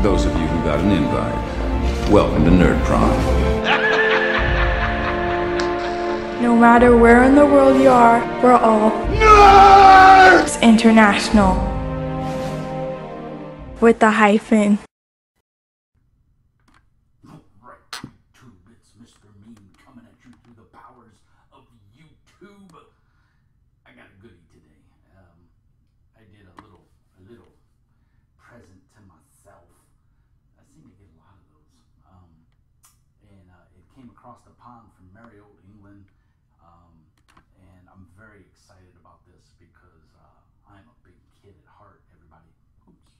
Those of you who got an invite, welcome to Nerd Prom. No matter where in the world you are, we're all Nerds International. With the hyphen. Right, YouTube, it's Mr. Mean coming at you through the powers of YouTube. I got a goodie today. I did a little present to myself. I seem to get a lot of those. And it came across the pond from merry old England. And I'm very excited about this because I'm a big kid at heart, everybody. Oops.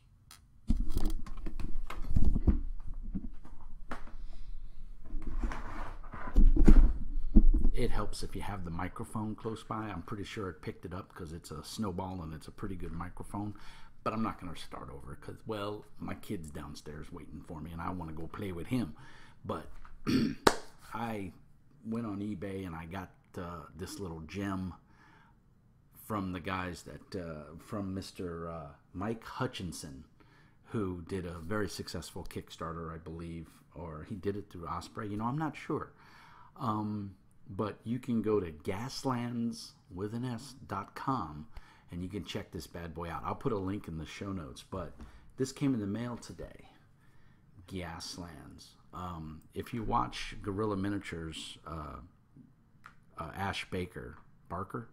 It helps if you have the microphone close by. I'm pretty sure it picked it up because it's a Snowball and it's a pretty good microphone. But I'm not going to start over because, well, my kid's downstairs waiting for me and I want to go play with him. But I went on eBay and I got this little gem from the guys that, from Mr. Mike Hutchinson, who did a very successful Kickstarter, I believe, or he did it through Osprey. You know, I'm not sure. But you can go to Gaslands with an S.com and you can check this bad boy out. I'll put a link in the show notes, but this came in the mail today. Gaslands. If you watch Guerrilla Miniatures, Ash Barker,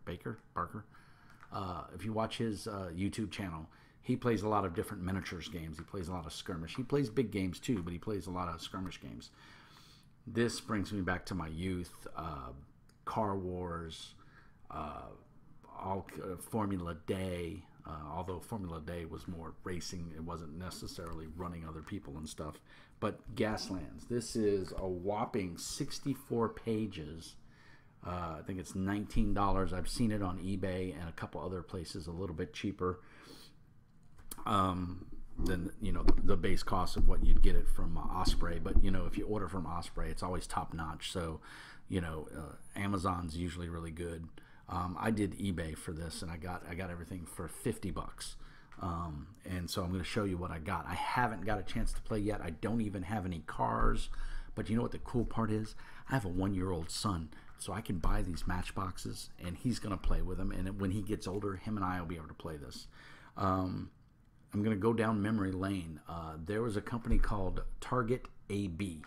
if you watch his YouTube channel, he plays a lot of different miniatures games. He plays a lot of skirmish. He plays big games too, but he plays a lot of skirmish games. This brings me back to my youth, Car Wars, Formula Day, although Formula Day was more racing. It wasn't necessarily running other people and stuff. But Gaslands, this is a whopping 64 pages. I think it's $19. I've seen it on eBay and a couple other places a little bit cheaper than, you know, the base cost of what you'd get it from Osprey. But, you know, if you order from Osprey, it's always top notch. So, you know, Amazon's usually really good. I did eBay for this and I got everything for $50. And so I'm going to show you what I got. I haven't got a chance to play yet. I don't even have any cars. But you know what the cool part is? I have a 1-year-old son, so I can buy these matchboxes and he's going to play with them. And when he gets older, him and I will be able to play this. I'm going to go down memory lane. There was a company called Target AB,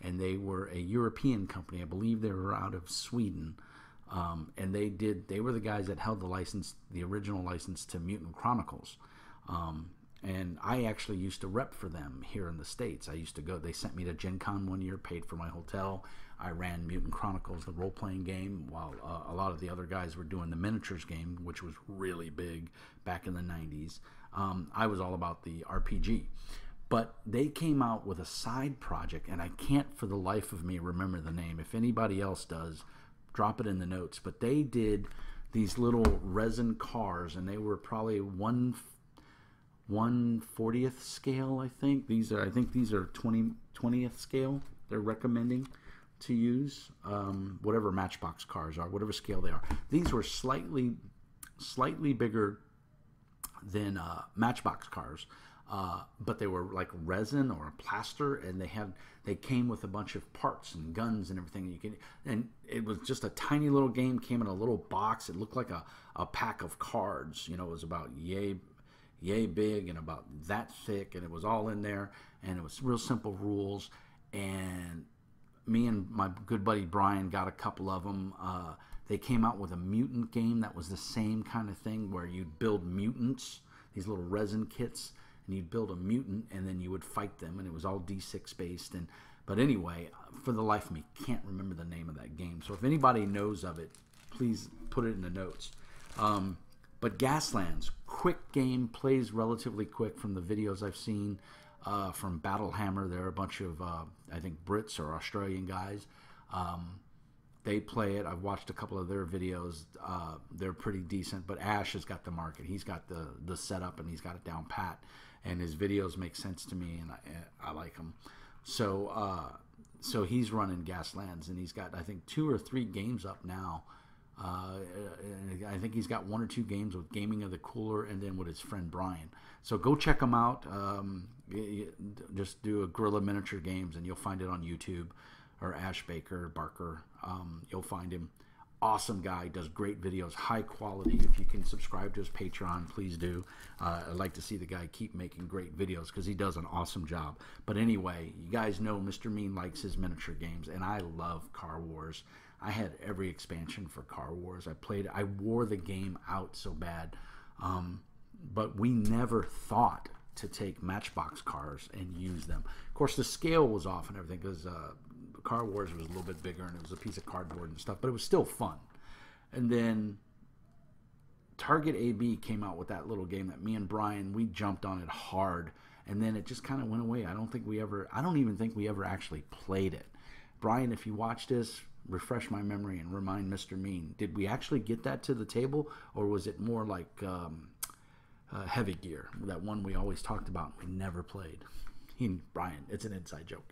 and they were a European company. I believe they were out of Sweden. And they were the guys that held the license, the original license to Mutant Chronicles. And I actually used to rep for them here in the States. I used to go, they sent me to Gen Con one year, paid for my hotel. I ran Mutant Chronicles, the role-playing game, while a lot of the other guys were doing the miniatures game, which was really big back in the 90s. I was all about the RPG. But they came out with a side project, and I can't for the life of me remember the name. If anybody else does, drop it in the notes. But they did these little resin cars, and they were probably 1/40th scale, I think. These are 20th scale they're recommending to use. Whatever Matchbox cars are, whatever scale they are. These were slightly bigger than Matchbox cars, but they were like resin or plaster, and they came with a bunch of parts and guns and everything. And it was just a tiny little game. Came in a little box. It looked like a pack of cards. You know, it was about yay big and about that thick, and it was all in there, and it was real simple rules. And me and my good buddy Brian got a couple of them. They came out with a mutant game that was the same kind of thing, where you'd build mutants, these little resin kits, and you'd build a mutant and then you would fight them, and it was all D6 based. But anyway, for the life of me, can't remember the name of that game. So if anybody knows of it, please put it in the notes. But Gaslands, quick game, plays relatively quick from the videos I've seen from Battlehammer. They're a bunch of, I think, Brits or Australian guys. They play it. I've watched a couple of their videos. They're pretty decent, but Ash has got the market. He's got the setup, and he's got it down pat. And his videos make sense to me, and I like them. So he's running Gaslands, and he's got, I think, 2 or 3 games up now. I think he's got 1 or 2 games with Gaming of the Cooler and then with his friend Brian. So go check him out. Just do a Gorilla Miniature Games and you'll find it on YouTube, or Ash Barker. You'll find him. Awesome guy, does great videos, high quality. If you can subscribe to his Patreon, please do. I'd like to see the guy keep making great videos because he does an awesome job. But anyway, you guys know Mr. Mean likes his miniature games, and I love Car Wars. I had every expansion for Car Wars. I wore the game out so bad. But we never thought to take Matchbox cars and use them. Of course, the scale was off and everything because Car Wars was a little bit bigger and it was a piece of cardboard and stuff, but it was still fun. And then Target AB came out with that little game that me and Brian, we jumped on it hard, and then it just kind of went away. I don't even think we ever actually played it. Brian, if you watch this, refresh my memory and remind Mr. Mean, did we actually get that to the table, or was it more like Heavy Gear, that one we always talked about and we never played? Brian, it's an inside joke.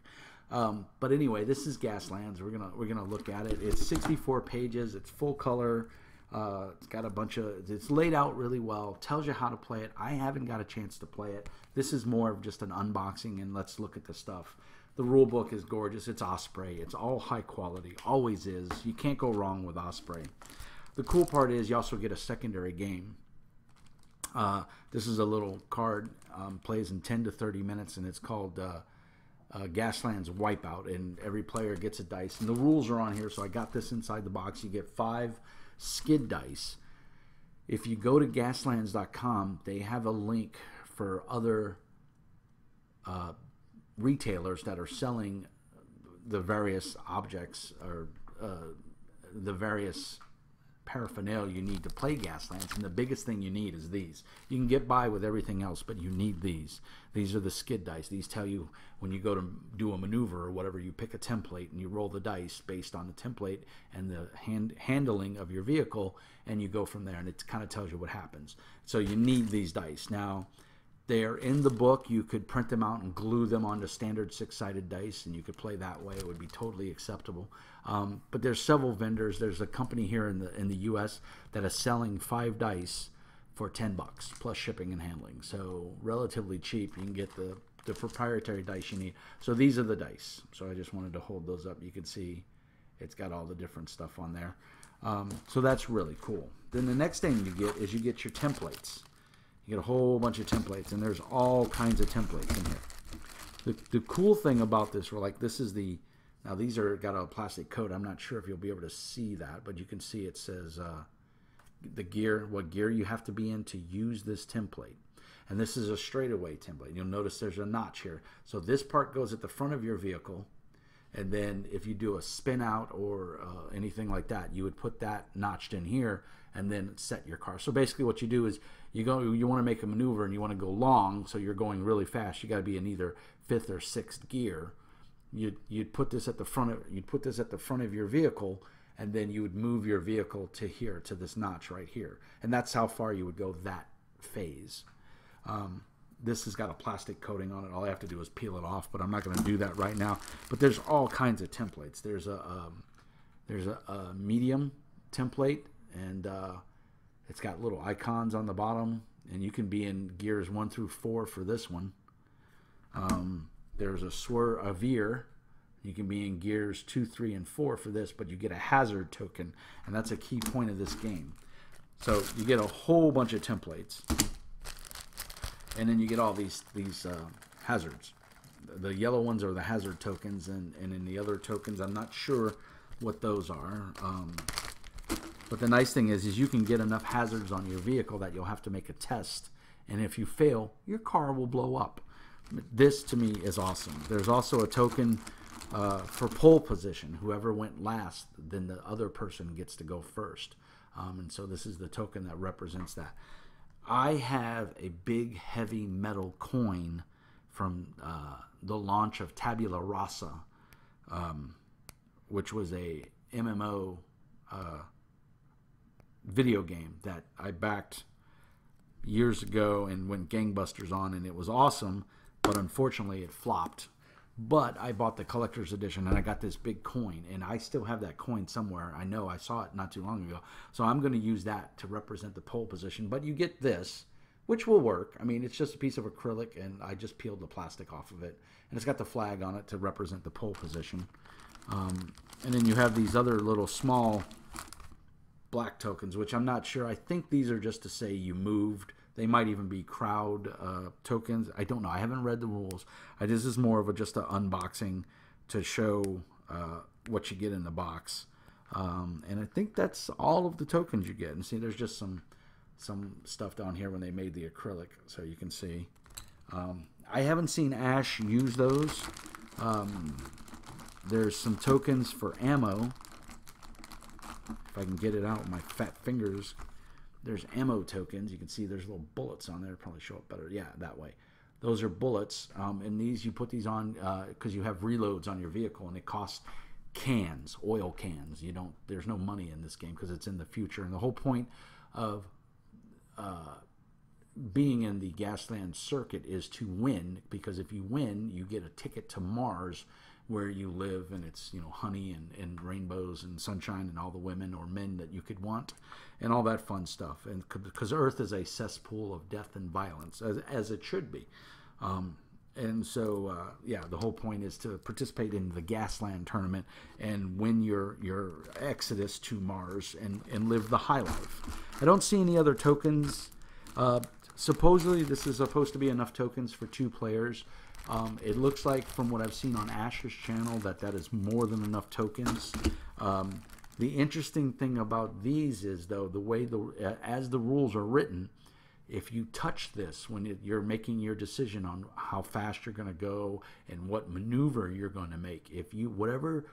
But anyway, this is Gaslands. We're gonna look at it. It's 64 pages. It's full color. It's got a bunch of. It's laid out really well. Tells you how to play it. I haven't got a chance to play it. This is more of just an unboxing and let's look at the stuff. The rule book is gorgeous. It's Osprey. It's all high quality. Always is. You can't go wrong with Osprey. The cool part is you also get a secondary game. This is a little card. Plays in 10 to 30 minutes, and it's called Gaslands Wipeout, and every player gets a dice. And the rules are on here, so I got this inside the box. You get 5 skid dice. If you go to Gaslands.com, they have a link for other retailers that are selling the various objects or the various paraphernalia you need to play Gaslands, and the biggest thing you need is these. You can get by with everything else, but you need these. These are the skid dice. These tell you when you go to do a maneuver or whatever, you pick a template and you roll the dice based on the template and the handling of your vehicle, and you go from there, and it kind of tells you what happens. So you need these dice. Now, they're in the book. You could print them out and glue them onto standard 6-sided dice, and you could play that way. It would be totally acceptable. But there's several vendors. There's a company here in the U.S. that is selling 5 dice for $10 plus shipping and handling. So relatively cheap. You can get the proprietary dice you need. So these are the dice. So I just wanted to hold those up. You can see it's got all the different stuff on there. So that's really cool. Then the next thing you get is you get your templates. You get a whole bunch of templates, and there's all kinds of templates in here. The cool thing about this, this is the, now these are got a plastic coat. I'm not sure if you'll be able to see that, but you can see it says the gear, what gear you have to be in to use this template. And this is a straightaway template. You'll notice there's a notch here. So this part goes at the front of your vehicle, and then if you do a spin out or anything like that, you would put that notched in here and then set your car. So basically what you do is you want to make a maneuver and you want to go long, so you're going really fast. You got to be in either 5th or 6th gear. You'd put this at the front of your vehicle, and then you would move your vehicle to here, to this notch right here. And that's how far you would go that phase. This has got a plastic coating on it. All I have to do is peel it off, but I'm not going to do that right now. But there's all kinds of templates. There's a medium template, and it's got little icons on the bottom, and you can be in gears 1 through 4 for this one. There's a veer. You can be in gears 2, 3, and 4 for this, but you get a hazard token, and that's a key point of this game. So you get a whole bunch of templates, and then you get all these hazards. The yellow ones are the hazard tokens, and in the other tokens, I'm not sure what those are. But the nice thing is you can get enough hazards on your vehicle that you'll have to make a test, and if you fail, your car will blow up. This, to me, is awesome. There's also a token for pole position. Whoever went last, then the other person gets to go first. And so this is the token that represents that. I have a big, heavy metal coin from the launch of Tabula Rasa, which was a MMO video game that I backed years ago and went gangbusters on, and it was awesome, but unfortunately it flopped. But I bought the collector's edition, and I got this big coin, and I still have that coin somewhere. I know, I saw it not too long ago. So I'm going to use that to represent the pole position. But you get this, which will work. I mean, it's just a piece of acrylic, and I just peeled the plastic off of it. And it's got the flag on it to represent the pole position. And then you have these other little small black tokens, which I'm not sure. I think these are just to say you moved. They might even be crowd tokens. I don't know. I haven't read the rules. This is more of just an unboxing to show what you get in the box. And I think that's all of the tokens you get. And see, there's just some stuff down here when they made the acrylic, so you can see. I haven't seen Ash use those. There's some tokens for ammo. If I can get it out with my fat fingers. There's ammo tokens. You can see there's little bullets on there. Probably show up better. Yeah, that way. Those are bullets. And these, you put these on because you have reloads on your vehicle, and it costs cans, oil cans. There's no money in this game because it's in the future. And the whole point of being in the Gaslands circuit is to win, because if you win, you get a ticket to Mars, where you live, and it's, honey and rainbows and sunshine and all the women or men that you could want and all that fun stuff. And because Earth is a cesspool of death and violence, as it should be. And so, the whole point is to participate in the Gasland tournament and win your exodus to Mars and live the high life. I don't see any other tokens. Supposedly, this is supposed to be enough tokens for 2 players. It looks like, from what I've seen on Ash's channel, that is more than enough tokens. The interesting thing about these is, though, the way as the rules are written, if you touch this when you're making your decision on how fast you're going to go and what maneuver you're going to make, if you whatever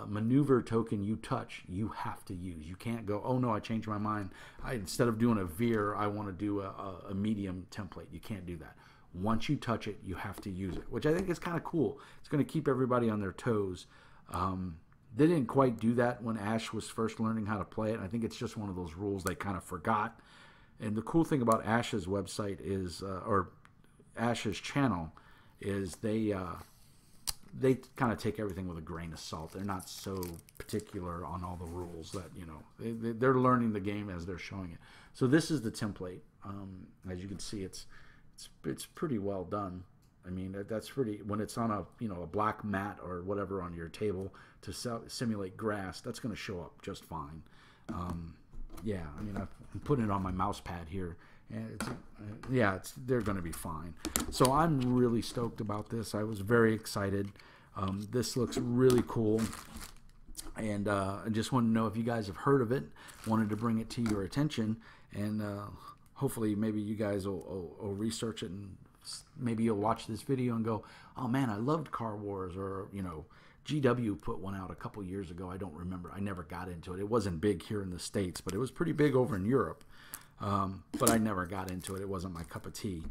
maneuver token you touch, you have to use. You can't go, oh no, I changed my mind. Instead of doing a veer, I want to do a medium template. You can't do that. Once you touch it, you have to use it, which I think is kind of cool. It's going to keep everybody on their toes. They didn't quite do that when Ash was first learning how to play it. I think it's just one of those rules they kind of forgot. And the cool thing about Ash's website is, or Ash's channel, is they kind of take everything with a grain of salt. They're not so particular on all the rules that, they're learning the game as they're showing it. So this is the template. As you can see, it's pretty well done. I mean, that's pretty, when it's on a black mat or whatever on your table to simulate grass, that's going to show up just fine. Yeah, I mean, I'm putting it on my mouse pad here, and they're going to be fine. So I'm really stoked about this. I was very excited. This looks really cool, and I just wanted to know if you guys have heard of it, wanted to bring it to your attention, and hopefully maybe you guys will research it, and maybe you'll watch this video and go, oh man, I loved Car Wars, or GW put one out a couple years ago. I don't remember. I never got into it. It wasn't big here in the States, but it was pretty big over in Europe. But I never got into it. It wasn't my cup of tea.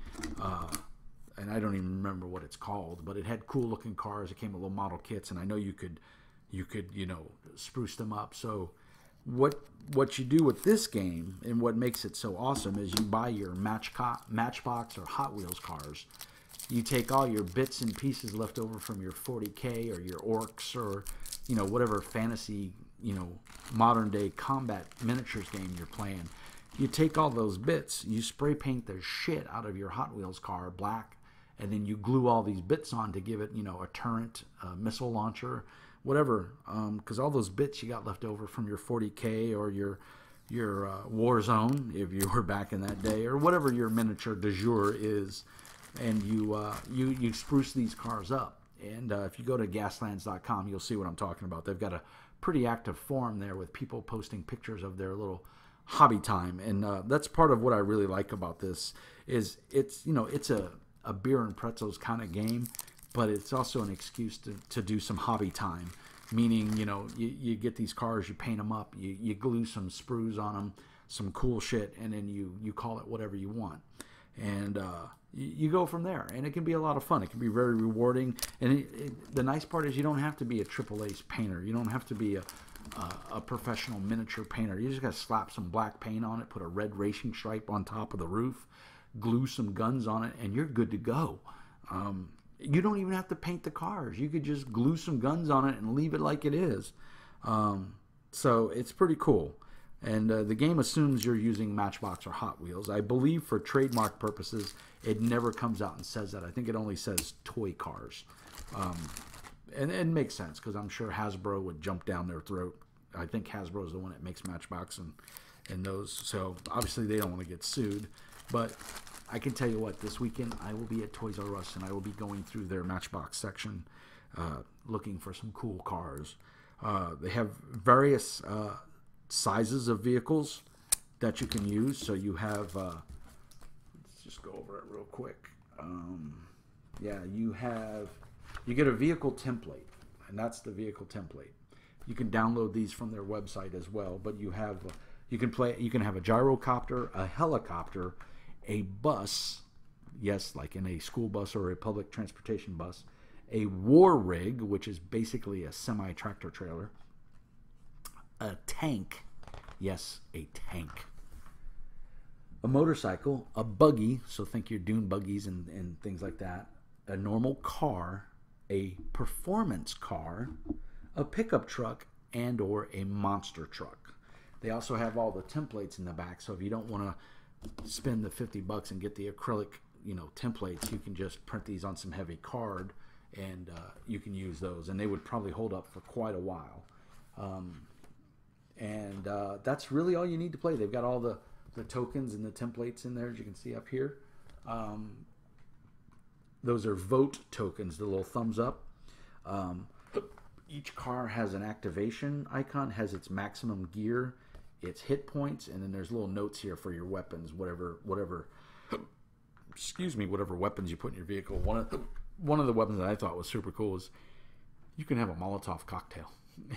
And I don't even remember what it's called, but it had cool looking cars. It came with little model kits, and I know you could spruce them up. So what you do with this game, and what makes it so awesome, is you buy your Matchbox or Hot Wheels cars. You take all your bits and pieces left over from your 40K or your Orcs or, whatever fantasy, modern day combat miniatures game you're playing. You take all those bits, you spray paint the shit out of your Hot Wheels car black, and then you glue all these bits on to give it, a turret, a missile launcher, whatever. Because all those bits you got left over from your 40K or your Warzone, if you were back in that day, or whatever your miniature du jour is. And you spruce these cars up. And if you go to Gaslands.com, you'll see what I'm talking about. They've got a pretty active forum there with people posting pictures of their little hobby time. And that's part of what I really like about this. Is it's a beer and pretzels kind of game, but it's also an excuse to do some hobby time. Meaning, you get these cars, you paint them up, you glue some sprues on them, some cool shit, and then you call it whatever you want. And you go from there, and it can be a lot of fun. It can be very rewarding, and the nice part is you don't have to be a triple ace painter. You don't have to be a professional miniature painter. You just got to slap some black paint on it, put a red racing stripe on top of the roof, glue some guns on it, and you're good to go. You don't even have to paint the cars. You could just glue some guns on it and leave it like it is. So it's pretty cool. And the game assumes you're using Matchbox or Hot Wheels. I believe for trademark purposes, it never comes out and says that. I think it only says toy cars. And it makes sense because I'm sure Hasbro would jump down their throat. I think Hasbro is the one that makes Matchbox and those. So obviously they don't want to get sued. But I can tell you what, this weekend I will be at Toys R Us and I will be going through their Matchbox section looking for some cool cars. They have various sizes of vehicles that you can use. So you have, let's just go over it real quick. Yeah, you get a vehicle template, and that's the vehicle template. You can download these from their website as well, but you can have a gyrocopter, a helicopter, a bus, yes, like in a school bus or a public transportation bus, a war rig, which is basically a semi-tractor trailer, a tank, yes, a tank, a motorcycle, a buggy, so think your dune buggies and things like that, a normal car, a performance car, a pickup truck, and or a monster truck. They also have all the templates in the back, so if you don't want to spend the $50 and get the acrylic, templates, you can just print these on some heavy card and you can use those, and they would probably hold up for quite a while. And that's really all you need to play. They've got all the tokens and the templates in there, as you can see up here. Those are vote tokens, the little thumbs up. Each car has an activation icon, has its maximum gear, its hit points, and then there's little notes here for your weapons, whatever weapons you put in your vehicle. One of the weapons that I thought was super cool is you can have a Molotov cocktail.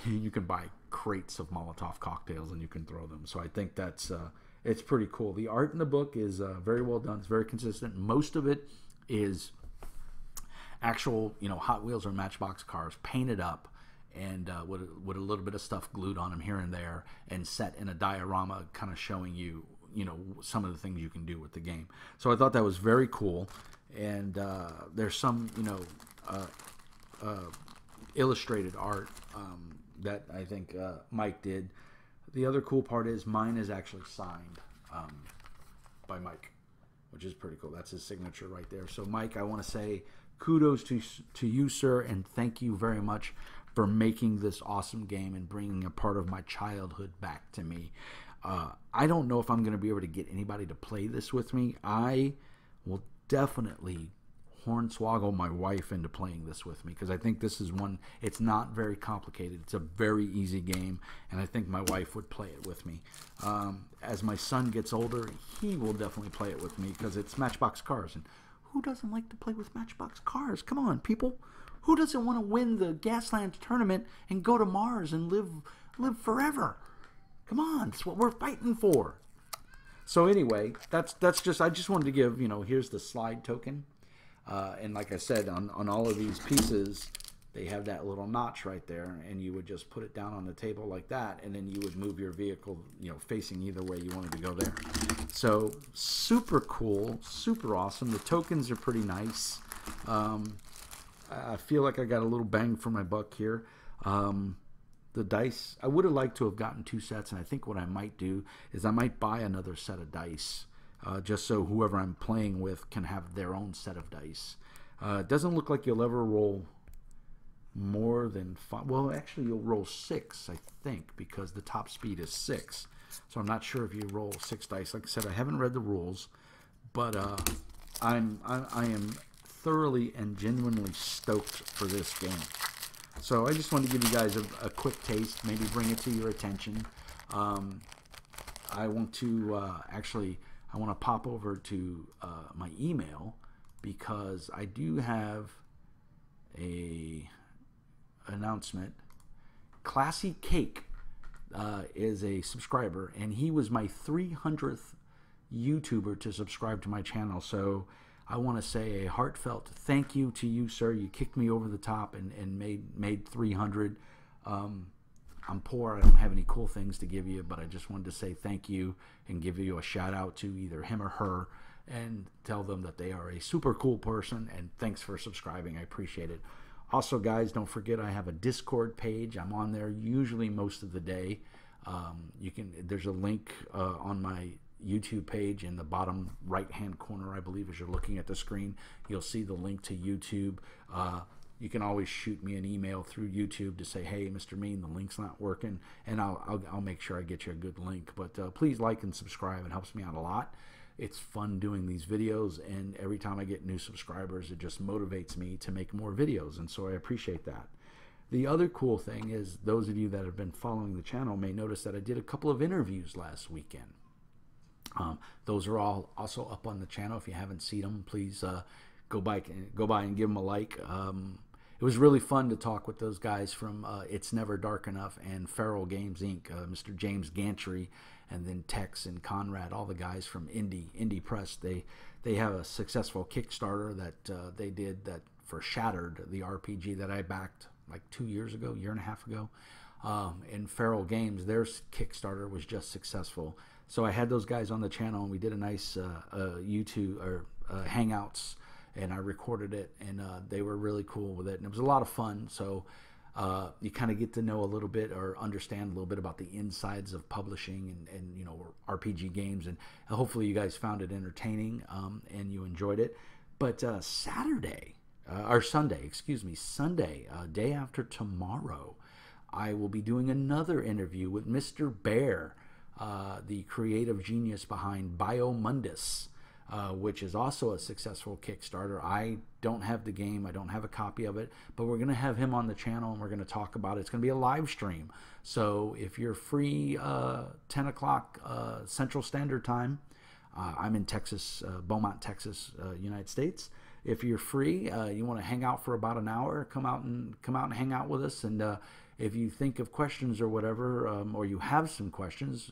You can buy crates of Molotov cocktails and you can throw them. So I think that's it's pretty cool. The art in the book is very well done. It's very consistent. Most of it is actual, Hot Wheels or Matchbox cars painted up and with a little bit of stuff glued on them here and there and set in a diorama kind of showing you, some of the things you can do with the game. So I thought that was very cool. And there's some, illustrated art that I think Mike did. The other cool part is mine is actually signed by Mike, which is pretty cool. That's his signature right there. So Mike, I want to say kudos to you, sir, and thank you very much for making this awesome game and bringing a part of my childhood back to me. I don't know if I'm going to be able to get anybody to play this with me. I will definitely hornswoggle my wife into playing this with me because I think this is one, it's not very complicated. It's a very easy game, and I think my wife would play it with me. As my son gets older, he will definitely play it with me because it's Matchbox cars, and who doesn't like to play with Matchbox cars? Come on, people. Who doesn't want to win the Gaslands tournament and go to Mars and live forever? Come on, that's what we're fighting for. So anyway, that's just, I just wanted to give, here's the slide token. And like I said, on all of these pieces, they have that little notch right there, and you would just put it down on the table like that, and then you would move your vehicle, facing either way you wanted to go there. So super cool, super awesome. The tokens are pretty nice. I feel like I got a little bang for my buck here. The dice, I would have liked to have gotten 2 sets, and I think what I might do is I might buy another set of dice, just so whoever I'm playing with can have their own set of dice. It doesn't look like you'll ever roll more than 5. Well, actually, you'll roll 6, I think, because the top speed is 6. So I'm not sure if you roll 6 dice. Like I said, I haven't read the rules, but I am thoroughly and genuinely stoked for this game. So I just wanted to give you guys a quick taste, maybe bring it to your attention. I want to I want to pop over to my email because I do have a announcement. Classy Cake is a subscriber, and he was my 300th YouTuber to subscribe to my channel. So I want to say a heartfelt thank you to you, sir. You kicked me over the top and made 300. I'm poor. I don't have any cool things to give you, but I just wanted to say thank you and give you a shout out to either him or her. and tell them that they are a super cool person, and thanks for subscribing. I appreciate it. Also, guys, don't forget I have a Discord page. I'm on there usually most of the day. There's a link on my YouTube page in the bottom right-hand corner, I believe, as you're looking at the screen. You'll see the link to YouTube. You can always shoot me an email through YouTube to say, hey, Mr. Mean, the link's not working, and I'll make sure I get you a good link. But please like and subscribe. It helps me out a lot. It's fun doing these videos, and every time I get new subscribers, it just motivates me to make more videos, and so I appreciate that. The other cool thing is, those of you that have been following the channel may notice that I did a couple of interviews last weekend. Those are all also up on the channel. If you haven't seen them, please go by and give them a like. It was really fun to talk with those guys from It's Never Dark Enough and Feral Games Inc., Mr. James Gantry, and then Tex and Conrad, all the guys from Indie Press. They have a successful Kickstarter that they did that for Shattered, the RPG that I backed like 2 years ago, year and a half ago. And Feral Games, their Kickstarter was just successful. So I had those guys on the channel, and we did a nice YouTube or Hangouts, and I recorded it, and they were really cool with it, and it was a lot of fun. So you kind of get to know a little bit or understand a little bit about the insides of publishing and you know, RPG games, and hopefully you guys found it entertaining and you enjoyed it. But Sunday, day after tomorrow, I will be doing another interview with Mr. Bear, the creative genius behind Biomundus, which is also a successful Kickstarter. I don't have the game. I don't have a copy of it, but we're going to have him on the channel, and we're going to talk about it. It's going to be a live stream. So if you're free 10 o'clock Central Standard Time, I'm in Texas, Beaumont, Texas, United States. If you're free, you want to hang out for about an hour, come out and hang out with us. And if you think of questions or whatever, or you have some questions,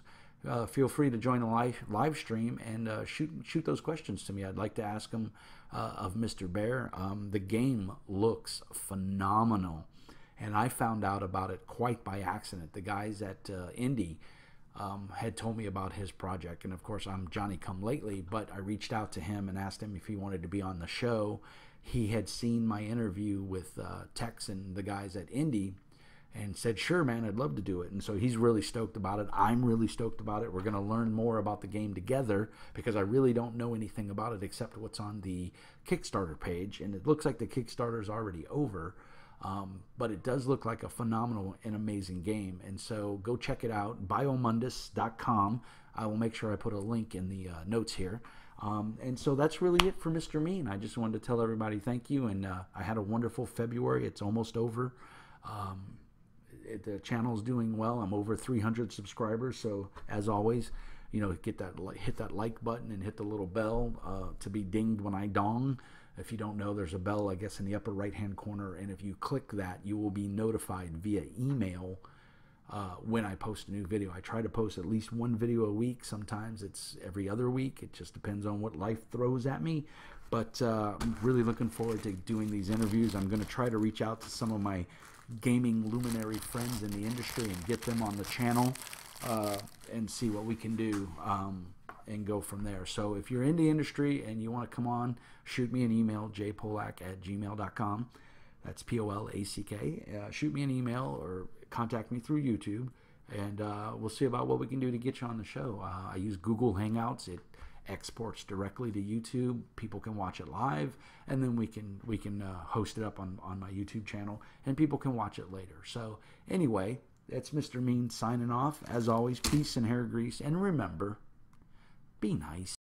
feel free to join the live stream and shoot those questions to me. I'd like to ask them of Mr. Bear. The game looks phenomenal, and I found out about it quite by accident. The guys at Indie had told me about his project, and of course I'm Johnny Come Lately, but I reached out to him and asked him if he wanted to be on the show. He had seen my interview with Tex and the guys at Indie and said, sure, man, I'd love to do it. And so he's really stoked about it. I'm really stoked about it. We're going to learn more about the game together, because I really don't know anything about it except what's on the Kickstarter page, and it looks like the Kickstarter is already over. But it does look like a phenomenal and amazing game, and so go check it out, biomundus.com. I will make sure I put a link in the notes here. And so that's really it for Mr. Mean. I just wanted to tell everybody thank you, and I had a wonderful February. It's almost over. The channel's doing well. I'm over 300 subscribers, so as always, you know, hit that like button and hit the little bell to be dinged when I dong. If you don't know, there's a bell, I guess, in the upper right-hand corner, and if you click that, you will be notified via email when I post a new video. I try to post at least one video a week. Sometimes it's every other week. It just depends on what life throws at me. But I'm really looking forward to doing these interviews. I'm going to try to reach out to some of my gaming luminary friends in the industry and get them on the channel and see what we can do. And go from there. So if you're in the industry and you want to come on, shoot me an email, jpolak@gmail.com. That's P-O-L-A-C-K. Shoot me an email or contact me through YouTube, and we'll see about what we can do to get you on the show. I use Google Hangouts. It exports directly to YouTube. People can watch it live, and then we can host it up on my YouTube channel, and people can watch it later. So anyway, that's Mr. Mean signing off. As always, peace and hair grease, and remember, be nice.